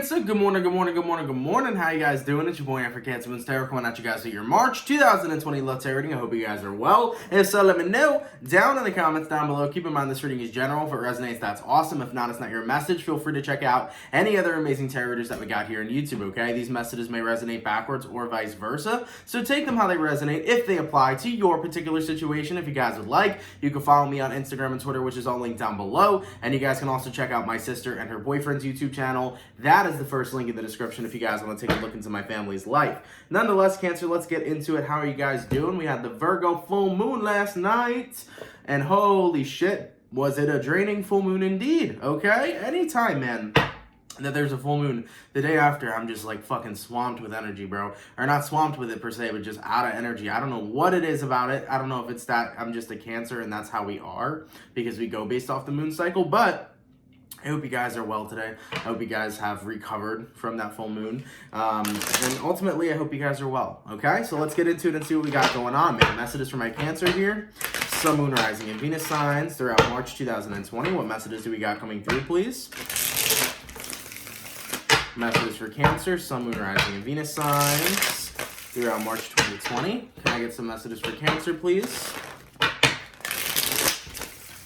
Cancer, good morning, good morning, good morning, good morning. How you guys doing? It's your boy for CancerMoonsTarot coming at you guys with your March 2020 Love Tarot reading. I hope you guys are well. If so, let me know down in the comments down below. Keep in mind this reading is general. If it resonates, that's awesome. If not, it's not your message. Feel free to check out any other amazing tarot readers that we got here on YouTube, okay? These messages may resonate backwards or vice versa. So take them how they resonate if they apply to your particular situation. If you guys would like, you can follow me on Instagram and Twitter, which is all linked down below. And you guys can also check out my sister and her boyfriend's YouTube channel. That is the first link in the description if you guys want to take a look into my family's life. Nonetheless, Cancer, let's get into it. How are you guys doing? We had the Virgo full moon last night, and holy shit, was it a draining full moon indeed, okay? Anytime, man, that there's a full moon, the day after, I'm just like fucking swamped with energy, bro. Or not swamped with it per se, but just out of energy. I don't know what it is about it. I don't know if it's that I'm just a Cancer and that's how we are, because we go based off the moon cycle, but I hope you guys are well today. I hope you guys have recovered from that full moon. And ultimately, I hope you guys are well, okay? So let's get into it and see what we got going on, man. Messages for my Cancer here. Sun, Moon, Rising, and Venus signs throughout March 2020. What messages do we got coming through, please? Messages for Cancer, Sun, Moon, Rising, and Venus signs throughout March 2020. Can I get some messages for Cancer, please?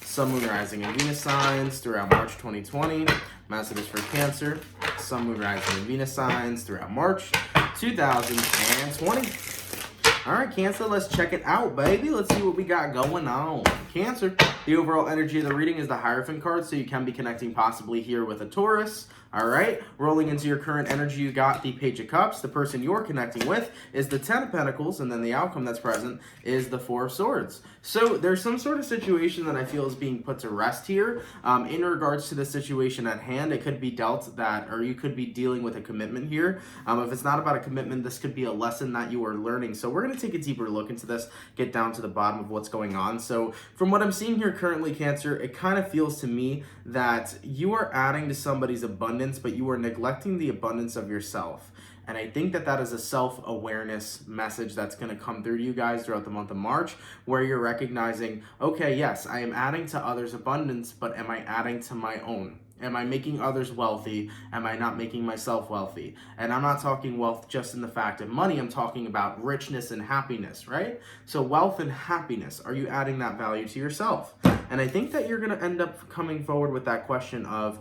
Sun, Moon, Rising, and Venus signs throughout March 2020. Messages for Cancer, Sun, Moon, Rising, and Venus signs throughout March 2020. All right, Cancer, let's check it out, baby. Let's see what we got going on. Cancer, the overall energy of the reading is the Hierophant card, so you can be connecting possibly here with a Taurus. All right, rolling into your current energy, you got the Page of Cups. The person you're connecting with is the Ten of Pentacles, and then the outcome that's present is the Four of Swords. So there's some sort of situation that I feel is being put to rest here. In regards to the situation at hand, it could be dealt that, or you could be dealing with a commitment here. If it's not about a commitment, this could be a lesson that you are learning. So we're going to take a deeper look into this, get down to the bottom of what's going on. So from what I'm seeing here currently, Cancer, it kind of feels to me that you are adding to somebody's abundance, but you are neglecting the abundance of yourself. And I think that that is a self-awareness message that's going to come through to you guys throughout the month of March, where you're recognizing, okay, yes, I am adding to others' abundance, but am I adding to my own? Am I making others wealthy? Am I not making myself wealthy? And I'm not talking wealth just in the fact of money. I'm talking about richness and happiness, right? So wealth and happiness, are you adding that value to yourself? And I think that you're going to end up coming forward with that question of,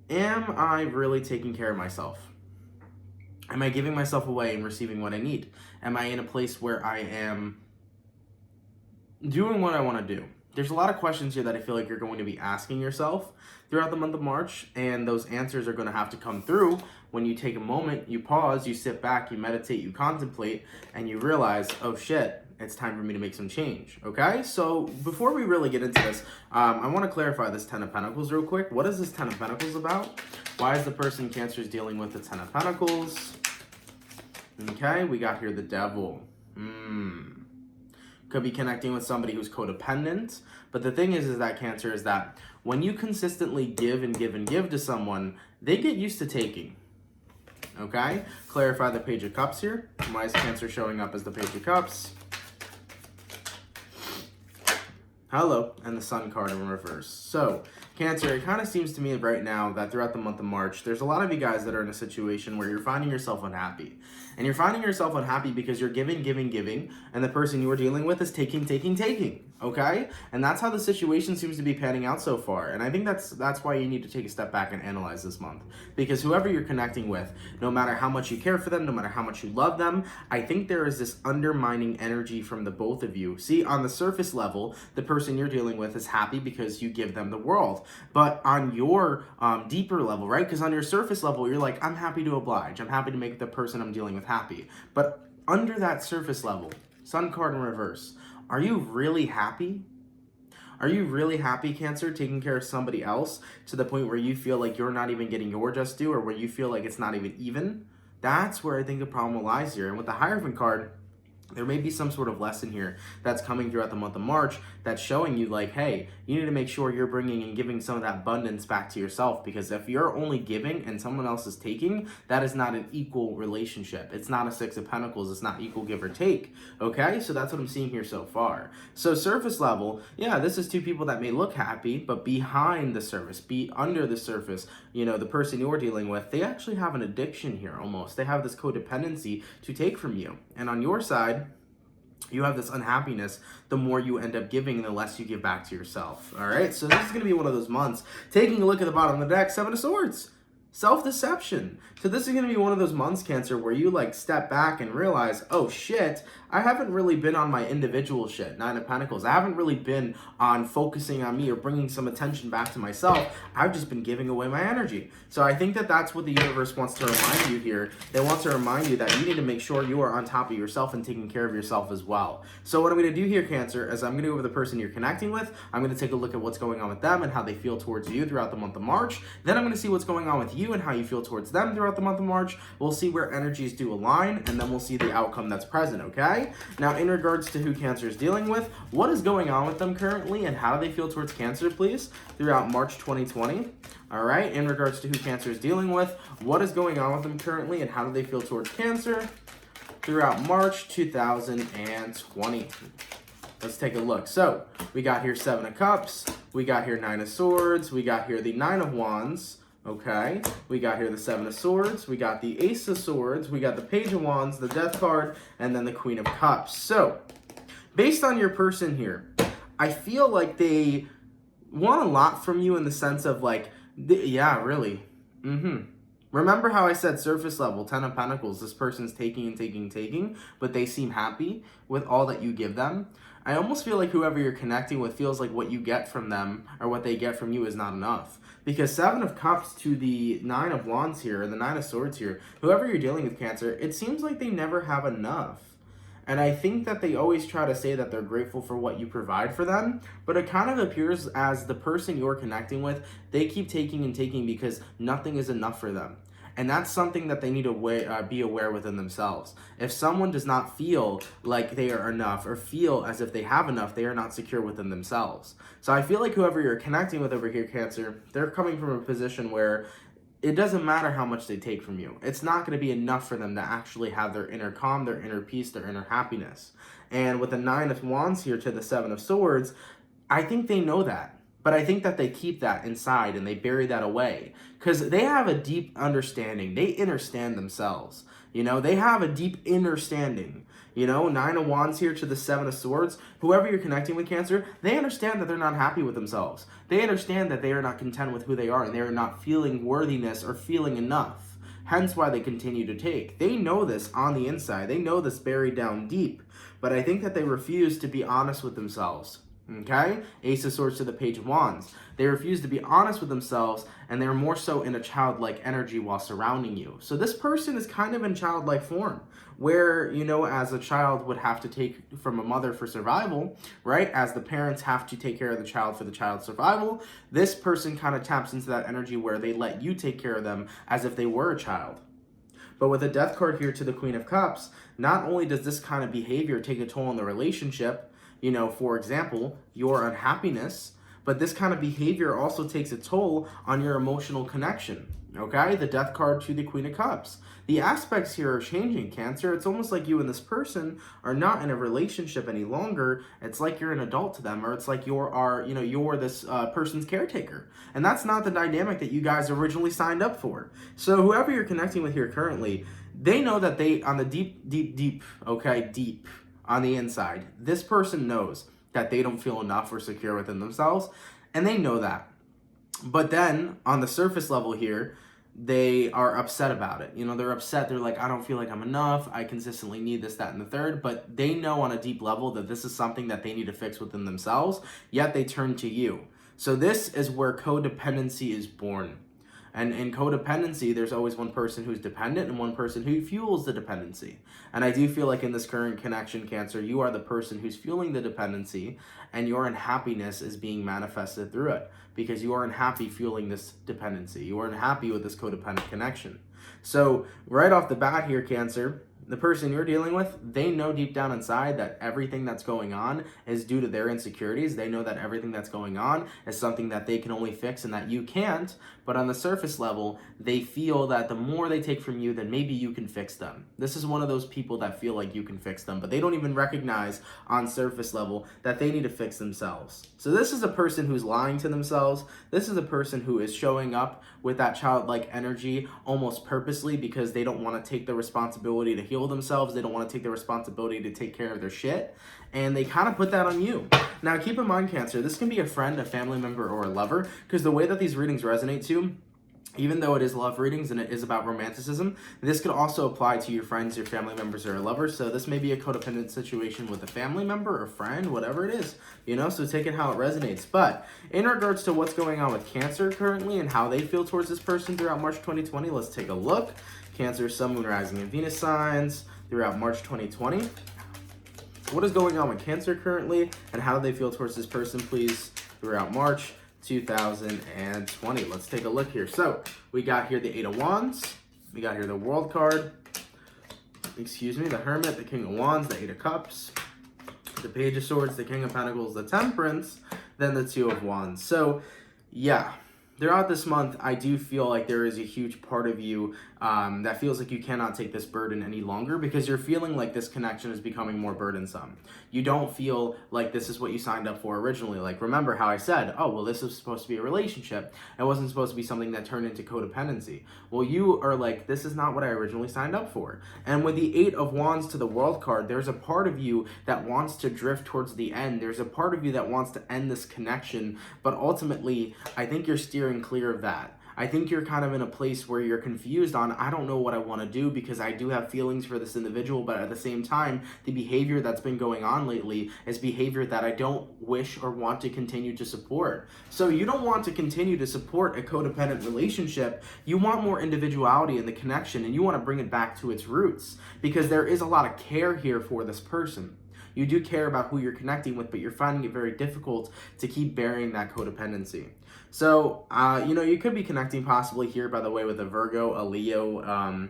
am I really taking care of myself? Am I giving myself away and receiving what I need? Am I in a place where I am doing what I want to do? There's a lot of questions here that I feel like you're going to be asking yourself throughout the month of March, and those answers are going to have to come through when you take a moment, you pause, you sit back, you meditate, you contemplate, and you realize, oh shit, it's time for me to make some change, okay? So before we really get into this, I want to clarify this Ten of Pentacles real quick. What is this Ten of Pentacles about? Why is the person Cancer is dealing with the Ten of Pentacles? Okay, we got here the Devil. Could be connecting with somebody who's codependent. But the thing is that Cancer is that when you consistently give and give and give to someone, they get used to taking. Okay? Clarify the Page of Cups here. Why is Cancer showing up as the Page of Cups? Hello, and the Sun card in reverse. So, Cancer, it kind of seems to me right now that throughout the month of March, there's a lot of you guys that are in a situation where you're finding yourself unhappy. And you're finding yourself unhappy because you're giving, and the person you are dealing with is taking, okay? And that's how the situation seems to be panning out so far. And I think that's why you need to take a step back and analyze this month. Because whoever you're connecting with, no matter how much you care for them, no matter how much you love them, I think there is this undermining energy from the both of you. See, on the surface level, the person you're dealing with is happy because you give them the world. But on your deeper level, right? Because on your surface level, you're like, I'm happy to oblige. I'm happy to make the person I'm dealing with happy. But under that surface level, Sun card in reverse, are you really happy? Are you really happy, Cancer, taking care of somebody else to the point where you feel like you're not even getting your just due, or where you feel like it's not even? That's where I think the problem lies here. And with the Hierophant card, there may be some sort of lesson here that's coming throughout the month of March that's showing you like, hey, you need to make sure you're bringing and giving some of that abundance back to yourself, because if you're only giving and someone else is taking, that is not an equal relationship. It's not a Six of Pentacles. It's not equal give or take. Okay, so that's what I'm seeing here so far. So surface level, yeah, this is two people that may look happy, but behind the surface, under the surface, you know, the person you're dealing with, they actually have an addiction here almost. They have this codependency to take from you. And on your side, you have this unhappiness. The more you end up giving, the less you give back to yourself. All right, so this is going to be one of those months. Taking a look at the bottom of the deck, Seven of Swords. Self-deception. So this is going to be one of those months, Cancer, where you like step back and realize, oh shit, I haven't really been on my individual shit. Nine of Pentacles. I haven't really been on focusing on me or bringing some attention back to myself. I've just been giving away my energy. So I think that that's what the universe wants to remind you here. They want to remind you that you need to make sure you are on top of yourself and taking care of yourself as well. So what I'm going to do here, Cancer, is I'm going to go over the person you're connecting with. I'm going to take a look at what's going on with them and how they feel towards you throughout the month of March. Then I'm going to see what's going on with you and how you feel towards them throughout the month of March. We'll see where energies do align, and then we'll see the outcome that's present, okay? Now, in regards to who Cancer is dealing with, what is going on with them currently, and how do they feel towards Cancer, please, throughout March 2020? All right, in regards to who Cancer is dealing with, what is going on with them currently, and how do they feel towards Cancer throughout March 2020? Let's take a look. So, we got here Seven of Cups, we got here Nine of Swords, we got here the Nine of Wands, okay, we got here the Seven of Swords, we got the Ace of Swords, we got the Page of Wands, the Death card, and then the Queen of Cups. So, based on your person here, I feel like they want a lot from you in the sense of like, yeah, really. Remember how I said surface level, Ten of Pentacles, this person's taking and taking and taking, but they seem happy with all that you give them. I almost feel like whoever you're connecting with feels like what you get from them or what they get from you is not enough. Because Seven of Cups to the Nine of Wands here, and the Nine of Swords here, whoever you're dealing with, Cancer, it seems like they never have enough. And I think that they always try to say that they're grateful for what you provide for them, but it kind of appears as the person you're connecting with, they keep taking and taking because nothing is enough for them. And that's something that they need to be aware within themselves. If someone does not feel like they are enough or feel as if they have enough, they are not secure within themselves. So I feel like whoever you're connecting with over here, Cancer, they're coming from a position where it doesn't matter how much they take from you. It's not going to be enough for them to actually have their inner calm, their inner peace, their inner happiness. And with the Nine of Wands here to the Seven of Swords, I think they know that. But I think that they keep that inside and they bury that away because they have a deep understanding. They understand themselves. You know, they have a deep understanding. You know, Nine of Wands here to the Seven of Swords. Whoever you're connecting with, Cancer, they understand that they're not happy with themselves. They understand that they are not content with who they are and they are not feeling worthiness or feeling enough. Hence why they continue to take. They know this on the inside. They know this buried down deep. But I think that they refuse to be honest with themselves. Okay? Ace of Swords to the Page of Wands. They refuse to be honest with themselves, and they're more so in a childlike energy while surrounding you. So this person is kind of in childlike form, where, you know, as a child would have to take from a mother for survival, right? As the parents have to take care of the child for the child's survival, this person kind of taps into that energy where they let you take care of them as if they were a child. But with the Death card here to the Queen of Cups, not only does this kind of behavior take a toll on the relationship, you know, for example, your unhappiness, but this kind of behavior also takes a toll on your emotional connection, okay? The Death card to the Queen of Cups. The aspects here are changing, Cancer. It's almost like you and this person are not in a relationship any longer. It's like you're an adult to them, or it's like you're this person's caretaker. And that's not the dynamic that you guys originally signed up for. So whoever you're connecting with here currently, they know that they, on the deep, on the inside, this person knows that they don't feel enough or secure within themselves, and they know that. But then, on the surface level here, they are upset about it. You know, they're upset. They're like, I don't feel like I'm enough. I consistently need this, that, and the third. But they know on a deep level that this is something that they need to fix within themselves, yet they turn to you. So this is where codependency is born. And in codependency, there's always one person who's dependent and one person who fuels the dependency. And I do feel like in this current connection, Cancer, you are the person who's fueling the dependency, and your unhappiness is being manifested through it because you are unhappy fueling this dependency. You are unhappy with this codependent connection. So right off the bat here, Cancer, the person you're dealing with, they know deep down inside that everything that's going on is due to their insecurities. They know that everything that's going on is something that they can only fix and that you can't. But on the surface level, they feel that the more they take from you, then maybe you can fix them. This is one of those people that feel like you can fix them, but they don't even recognize on surface level that they need to fix themselves. So this is a person who's lying to themselves. This is a person who is showing up with that childlike energy almost purposely because they don't want to take the responsibility to heal themselves. They don't want to take the responsibility to take care of their shit. And they kind of put that on you. Now, keep in mind, Cancer, this can be a friend, a family member, or a lover, because the way that these readings resonate to, even though it is love readings and it is about romanticism, this could also apply to your friends, your family members, or a lover. So this may be a codependent situation with a family member or friend, whatever it is, you know, so take it how it resonates. But in regards to what's going on with Cancer currently and how they feel towards this person throughout March 2020, let's take a look. Cancer, Sun, Moon, Rising, and Venus signs throughout March 2020. What is going on with Cancer currently and how do they feel towards this person, please, throughout March 2020. Let's take a look here. So we got here the Eight of Wands, we got here the World card, the Hermit, the King of Wands, the Eight of Cups, the Page of Swords, the King of Pentacles, the Temperance, then the Two of Wands. So yeah, throughout this month, I do feel like there is a huge part of you that feels like you cannot take this burden any longer because you're feeling like this connection is becoming more burdensome. You don't feel like this is what you signed up for originally. Like, remember how I said, oh, well, this was supposed to be a relationship. It wasn't supposed to be something that turned into codependency. Well, you are like, this is not what I originally signed up for. And with the Eight of Wands to the World card, there's a part of you that wants to drift towards the end. There's a part of you that wants to end this connection. But ultimately, I think you're steering clear of that. I think you're kind of in a place where you're confused on, I don't know what I want to do because I do have feelings for this individual, but at the same time, the behavior that's been going on lately is behavior that I don't wish or want to continue to support. So you don't want to continue to support a codependent relationship. You want more individuality in the connection and you want to bring it back to its roots because there is a lot of care here for this person. You do care about who you're connecting with, but you're finding it very difficult to keep bearing that codependency. So, you could be connecting possibly here, by the way, with a Virgo, a Leo,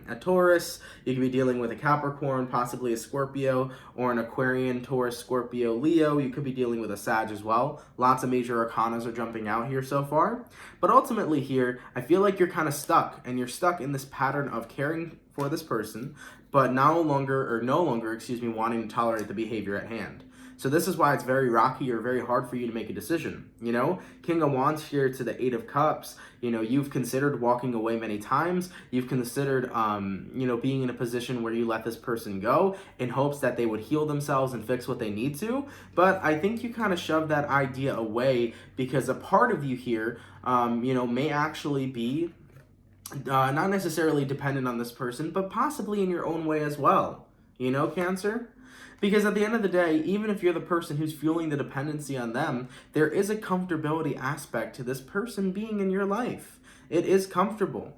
a Taurus. You could be dealing with a Capricorn, possibly a Scorpio, or an Aquarian, Taurus, Scorpio, Leo. You could be dealing with a Sag as well. Lots of major arcanas are jumping out here so far. But ultimately here, I feel like you're kind of stuck, and you're stuck in this pattern of caring for this person, but no longer, wanting to tolerate the behavior at hand. So this is why it's very rocky or very hard for you to make a decision, you know? King of Wands here to the Eight of Cups, you've considered walking away many times. You've considered, being in a position where you let this person go in hopes that they would heal themselves and fix what they need to. But I think you kind of shoved that idea away because a part of you here, may actually be not necessarily dependent on this person, but possibly in your own way as well. You know, Cancer? Because at the end of the day, even if you're the person who's fueling the dependency on them, there is a comfortability aspect to this person being in your life. It is comfortable.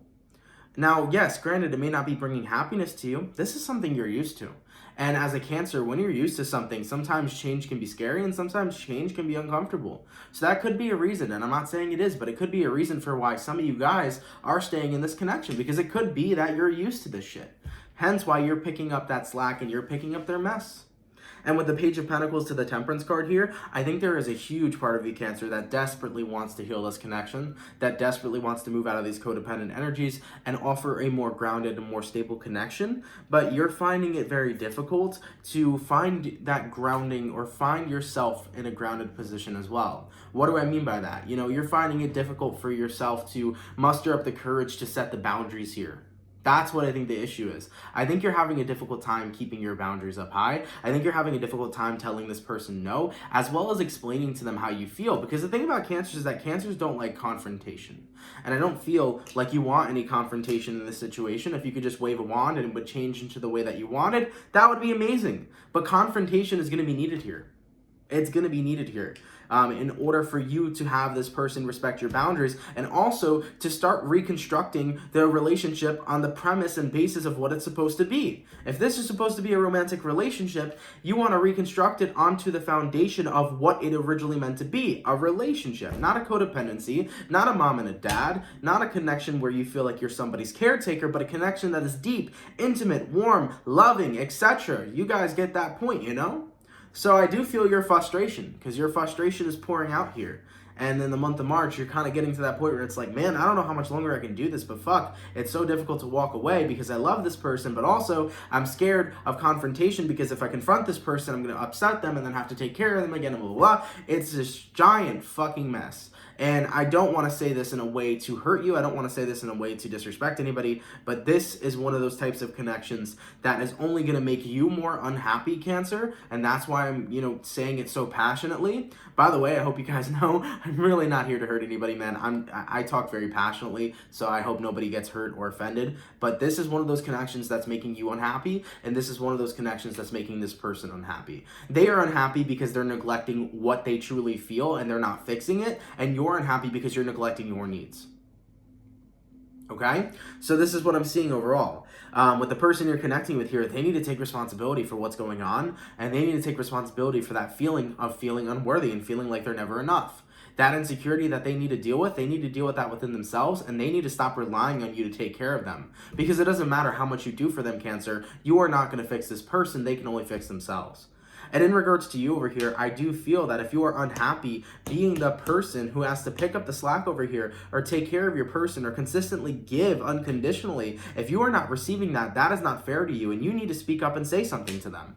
Now, yes, granted, it may not be bringing happiness to you. This is something you're used to. And as a Cancer, when you're used to something, sometimes change can be scary and sometimes change can be uncomfortable. So that could be a reason, and I'm not saying it is, but it could be a reason for why some of you guys are staying in this connection, because it could be that you're used to this shit. Hence why you're picking up that slack and you're picking up their mess. And with the Page of Pentacles to the Temperance card here, I think there is a huge part of you, Cancer, that desperately wants to heal this connection, that desperately wants to move out of these codependent energies and offer a more grounded and more stable connection. But you're finding it very difficult to find that grounding or find yourself in a grounded position as well. What do I mean by that? You're finding it difficult for yourself to muster up the courage to set the boundaries here. That's what I think the issue is. I think you're having a difficult time keeping your boundaries up high. I think you're having a difficult time telling this person no, as well as explaining to them how you feel. Because the thing about Cancers is that Cancers don't like confrontation. And I don't feel like you want any confrontation in this situation. If you could just wave a wand and it would change into the way that you wanted, that would be amazing. But confrontation is going to be needed here. It's going to be needed here. In order for you to have this person respect your boundaries, and also to start reconstructing the relationship on the premise and basis of what it's supposed to be. If this is supposed to be a romantic relationship, you want to reconstruct it onto the foundation of what it originally meant to be, a relationship, not a codependency, not a mom and a dad, not a connection where you feel like you're somebody's caretaker, but a connection that is deep, intimate, warm, loving, etc. You guys get that point, you know? So I do feel your frustration, because your frustration is pouring out here. And in the month of March, you're kind of getting to that point where it's like, man, I don't know how much longer I can do this, but fuck, it's so difficult to walk away because I love this person, but also I'm scared of confrontation because if I confront this person, I'm going to upset them and then have to take care of them again, and blah, blah, blah. It's this giant fucking mess. And I don't want to say this in a way to hurt you. I don't want to say this in a way to disrespect anybody, but this is one of those types of connections that is only going to make you more unhappy, Cancer, and that's why I'm, saying it so passionately. By the way, I hope you guys know I'm really not here to hurt anybody, man. I talk very passionately, so I hope nobody gets hurt or offended, but this is one of those connections that's making you unhappy, and this is one of those connections that's making this person unhappy. They are unhappy because they're neglecting what they truly feel, and they're not fixing it, and you're unhappy because you're neglecting your needs. Okay? So this is what I'm seeing overall. With the person you're connecting with here, they need to take responsibility for what's going on, and they need to take responsibility for that feeling of feeling unworthy and feeling like they're never enough. That insecurity that they need to deal with, they need to deal with that within themselves, and they need to stop relying on you to take care of them. Because it doesn't matter how much you do for them, Cancer, you are not going to fix this person, they can only fix themselves. And in regards to you over here, I do feel that if you are unhappy being the person who has to pick up the slack over here or take care of your person or consistently give unconditionally, if you are not receiving that, that is not fair to you, and you need to speak up and say something to them.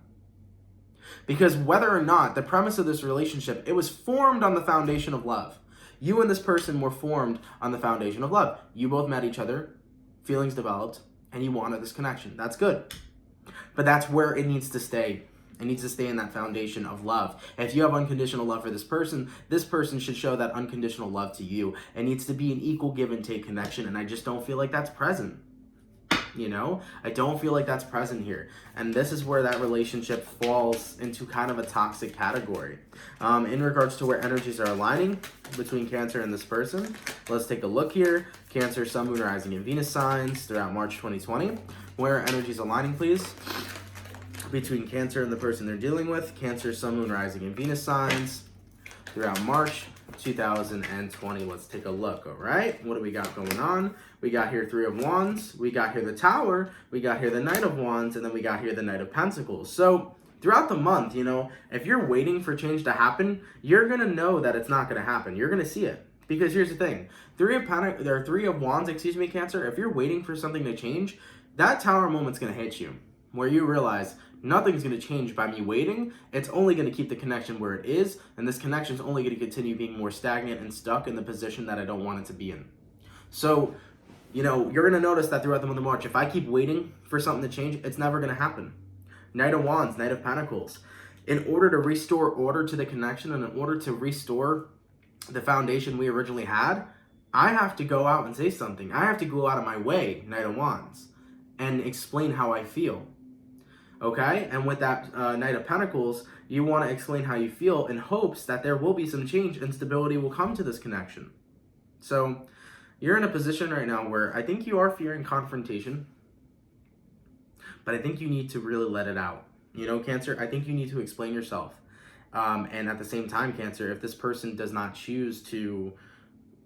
Because whether or not the premise of this relationship, it was formed on the foundation of love. You and this person were formed on the foundation of love. You both met each other, feelings developed, and you wanted this connection. That's good. But that's where it needs to stay. It needs to stay in that foundation of love. If you have unconditional love for this person should show that unconditional love to you. It needs to be an equal give and take connection, and I just don't feel like that's present. I don't feel like that's present here. And this is where that relationship falls into kind of a toxic category. In regards to where energies are aligning between Cancer and this person, let's take a look here. Cancer, Sun, Moon, Rising, and Venus signs throughout March 2020. Where are energies aligning, please? Between Cancer and the person they're dealing with. Cancer, Sun, Moon, Rising, and Venus signs throughout March 2020. Let's take a look, all right? What do we got going on? We got here Three of Wands. We got here the Tower. We got here the Knight of Wands. And then we got here the Knight of Pentacles. So throughout the month, if you're waiting for change to happen, you're going to know that it's not going to happen. You're going to see it. Because here's the thing. Three of Wands, Cancer. If you're waiting for something to change, that Tower moment's going to hit you. Where you realize nothing's going to change by me waiting. It's only going to keep the connection where it is, and this connection is only going to continue being more stagnant and stuck in the position that I don't want it to be in. So, you're going to notice that throughout the month of March, if I keep waiting for something to change, it's never going to happen. Knight of Wands, Knight of Pentacles. In order to restore order to the connection and in order to restore the foundation we originally had, I have to go out and say something. I have to go out of my way, Knight of Wands, and explain how I feel. Okay, and with that Knight of Pentacles, you want to explain how you feel in hopes that there will be some change and stability will come to this connection. So you're in a position right now where I think you are fearing confrontation, but I think you need to really let it out. Cancer, I think you need to explain yourself. And at the same time, Cancer, if this person does not choose to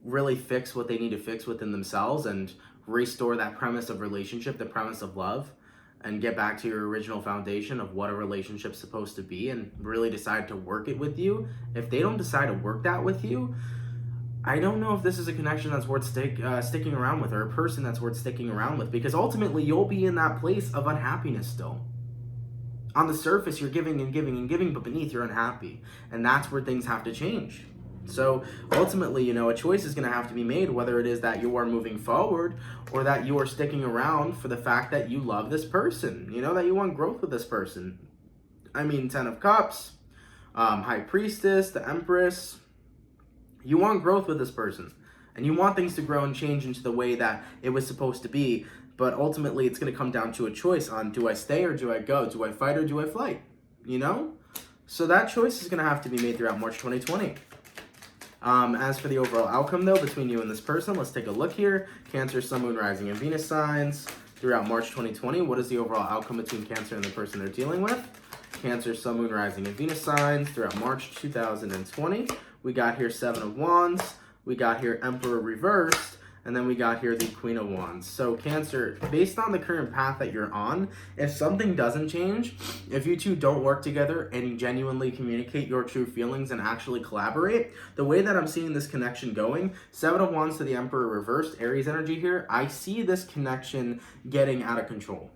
really fix what they need to fix within themselves and restore that premise of relationship, the premise of love, and get back to your original foundation of what a relationship's supposed to be and really decide to work it with you. If they don't decide to work that with you, I don't know if this is a connection that's worth sticking around with, or a person that's worth sticking around with, because ultimately you'll be in that place of unhappiness still. On the surface, you're giving and giving and giving, but beneath you're unhappy. And that's where things have to change. So ultimately, a choice is going to have to be made, whether it is that you are moving forward or that you are sticking around for the fact that you love this person, that you want growth with this person. Ten of Cups, High Priestess, the Empress. You want growth with this person, and you want things to grow and change into the way that it was supposed to be. But ultimately, it's going to come down to a choice on, do I stay or do I go? Do I fight or do I flight? So that choice is going to have to be made throughout March 2020. As for the overall outcome, though, between you and this person, let's take a look here. Cancer, Sun, Moon, Rising, and Venus signs throughout March 2020. What is the overall outcome between Cancer and the person they're dealing with? Cancer, Sun, Moon, Rising, and Venus signs throughout March 2020. We got here Seven of Wands. We got here Emperor reversed. And then we got here the Queen of Wands. So Cancer, based on the current path that you're on, if something doesn't change, if you two don't work together and you genuinely communicate your true feelings and actually collaborate, the way that I'm seeing this connection going, Seven of Wands to the Emperor reversed, Aries energy here, I see this connection getting out of control.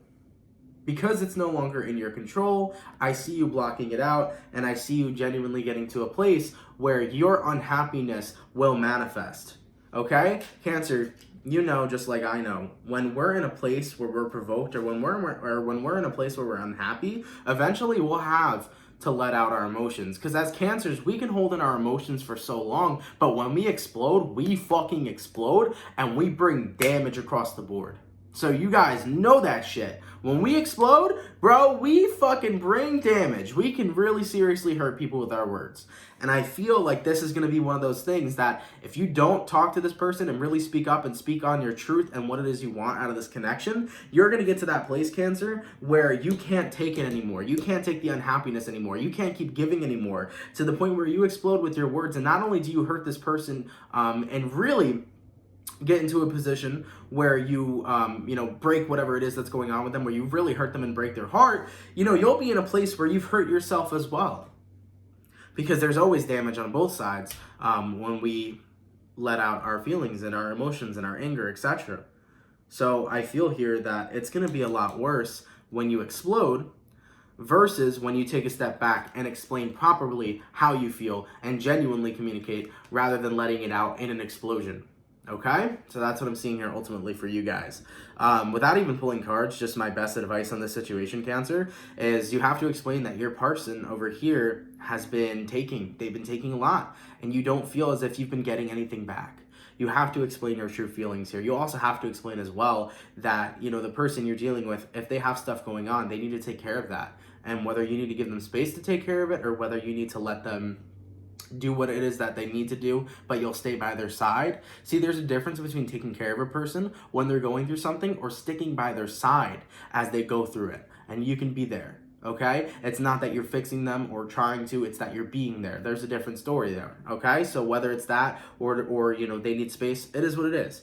Because it's no longer in your control, I see you blocking it out, and I see you genuinely getting to a place where your unhappiness will manifest. Okay? Cancer, you know, just like I know, when we're in a place where we're provoked, or when we're in a place where we're unhappy, eventually we'll have to let out our emotions. Because as Cancers, we can hold in our emotions for so long, but when we explode, we fucking explode, and we bring damage across the board. So you guys know that shit. When we explode, bro, we fucking bring damage. We can really seriously hurt people with our words. And I feel like this is going to be one of those things that if you don't talk to this person and really speak up and speak on your truth and what it is you want out of this connection, you're going to get to that place, Cancer, where you can't take it anymore. You can't take the unhappiness anymore. You can't keep giving anymore, to the point where you explode with your words. And not only do you hurt this person and really get into a position where you, break whatever it is that's going on with them, where you really hurt them and break their heart, you'll be in a place where you've hurt yourself as well. Because there's always damage on both sides when we let out our feelings and our emotions and our anger, etc. So I feel here that it's going to be a lot worse when you explode versus when you take a step back and explain properly how you feel and genuinely communicate rather than letting it out in an explosion. Okay, so that's what I'm seeing here ultimately for you guys. Without even pulling cards, just my best advice on this situation, Cancer, is you have to explain that your person over here has been taking. They've been taking a lot, and you don't feel as if you've been getting anything back. You have to explain your true feelings here. You also have to explain as well that, the person you're dealing with, if they have stuff going on, they need to take care of that. And whether you need to give them space to take care of it or whether you need to let them do what it is that they need to do, but you'll stay by their side. See, there's a difference between taking care of a person when they're going through something or sticking by their side as they go through it. And you can be there, okay? It's not that you're fixing them or trying to, it's that you're being there. There's a different story there, okay? So whether it's that or they need space, it is what it is.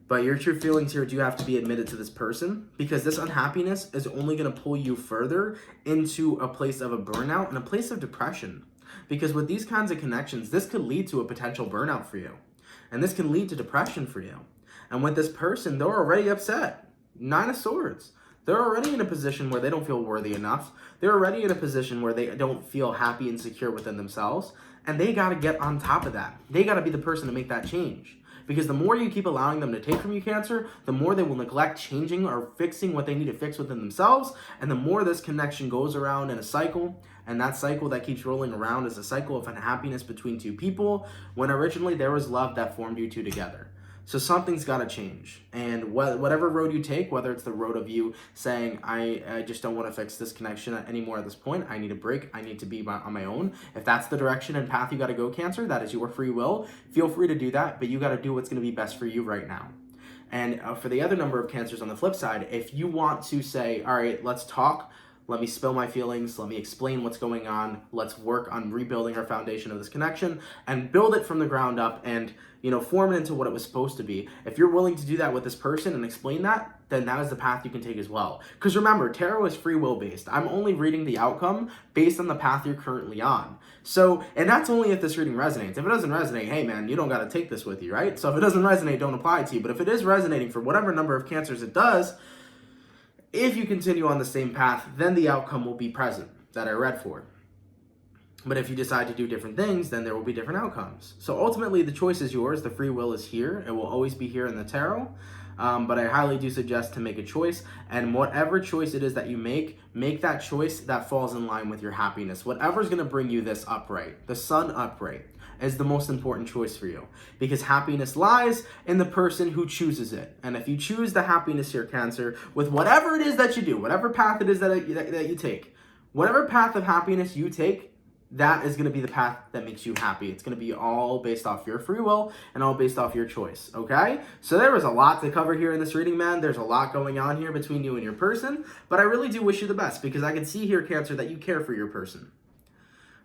But your true feelings here do have to be admitted to this person, because this unhappiness is only going to pull you further into a place of a burnout and a place of depression. Because with these kinds of connections, this could lead to a potential burnout for you. And this can lead to depression for you. And with this person, they're already upset. Nine of Swords. They're already in a position where they don't feel worthy enough. They're already in a position where they don't feel happy and secure within themselves. And they got to get on top of that. They got to be the person to make that change. Because the more you keep allowing them to take from you, Cancer, the more they will neglect changing or fixing what they need to fix within themselves. And the more this connection goes around in a cycle. And that cycle that keeps rolling around is a cycle of unhappiness between two people, when originally there was love that formed you two together. So something's got to change. And whatever road you take, whether it's the road of you saying, I just don't want to fix this connection anymore at this point, I need a break, I need to be on my own. If that's the direction and path you got to go, Cancer, that is your free will. Feel free to do that, but you got to do what's going to be best for you right now. And for the other number of Cancers on the flip side, if you want to say, all right, let's talk, let me spill my feelings, let me explain what's going on, let's work on rebuilding our foundation of this connection and build it from the ground up and, form it into what it was supposed to be. If you're willing to do that with this person and explain that, then that is the path you can take as well. Because remember, tarot is free will based. I'm only reading the outcome based on the path you're currently on. So, and that's only if this reading resonates. If it doesn't resonate, hey man, you don't got to take this with you, right? So if it doesn't resonate, don't apply it to you. But if it is resonating for whatever number of Cancers it does, if you continue on the same path, then the outcome will be present that I read for. But if you decide to do different things, then there will be different outcomes. So ultimately, the choice is yours. The free will is here. It will always be here in the tarot. But I highly do suggest to make a choice. And whatever choice it is that you make that choice that falls in line with your happiness. Whatever's going to bring you this upright, the sun upright, is the most important choice for you. Because happiness lies in the person who chooses it. And if you choose the happiness here, Cancer, with whatever it is that you do, whatever path it is that you take, whatever path of happiness you take, that is going to be the path that makes you happy. It's going to be all based off your free will and all based off your choice, okay? So there was a lot to cover here in this reading, man. There's a lot going on here between you and your person, but I really do wish you the best because I can see here, Cancer, that you care for your person.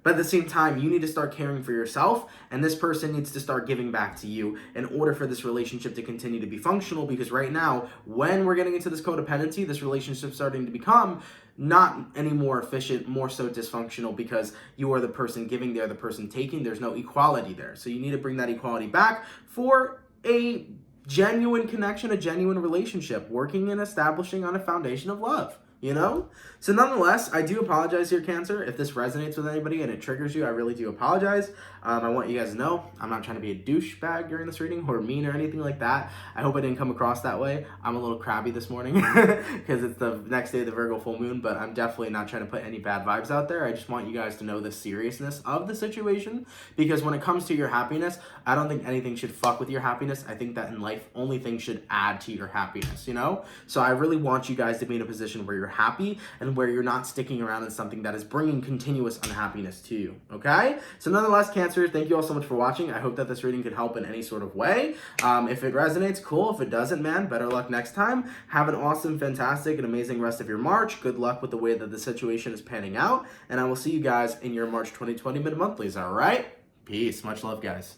But at the same time, you need to start caring for yourself, and this person needs to start giving back to you in order for this relationship to continue to be functional, because right now, when we're getting into this codependency, this relationship starting to become not any more efficient, more so dysfunctional, because you are the person giving, they're the person taking. There's no equality there. So you need to bring that equality back for a genuine connection, a genuine relationship, working and establishing on a foundation of love. You know? So nonetheless, I do apologize here, Cancer. If this resonates with anybody and it triggers you, I really do apologize. I want you guys to know I'm not trying to be a douchebag during this reading or mean or anything like that. I hope I didn't come across that way. I'm a little crabby this morning because it's the next day of the Virgo full moon, but I'm definitely not trying to put any bad vibes out there. I just want you guys to know the seriousness of the situation, because when it comes to your happiness, I don't think anything should fuck with your happiness. I think that in life, only things should add to your happiness, you know? So I really want you guys to be in a position where you're happy and where you're not sticking around in something that is bringing continuous unhappiness to you, okay? So nonetheless, Cancer, thank you all so much for watching. I hope that this reading could help in any sort of way. If it resonates, cool. If it doesn't, man, better luck next time. Have an awesome, fantastic, and amazing rest of your March. Good luck with the way that the situation is panning out, and I will see you guys in your March 2020 mid-monthlies, all right? Peace. Much love, guys.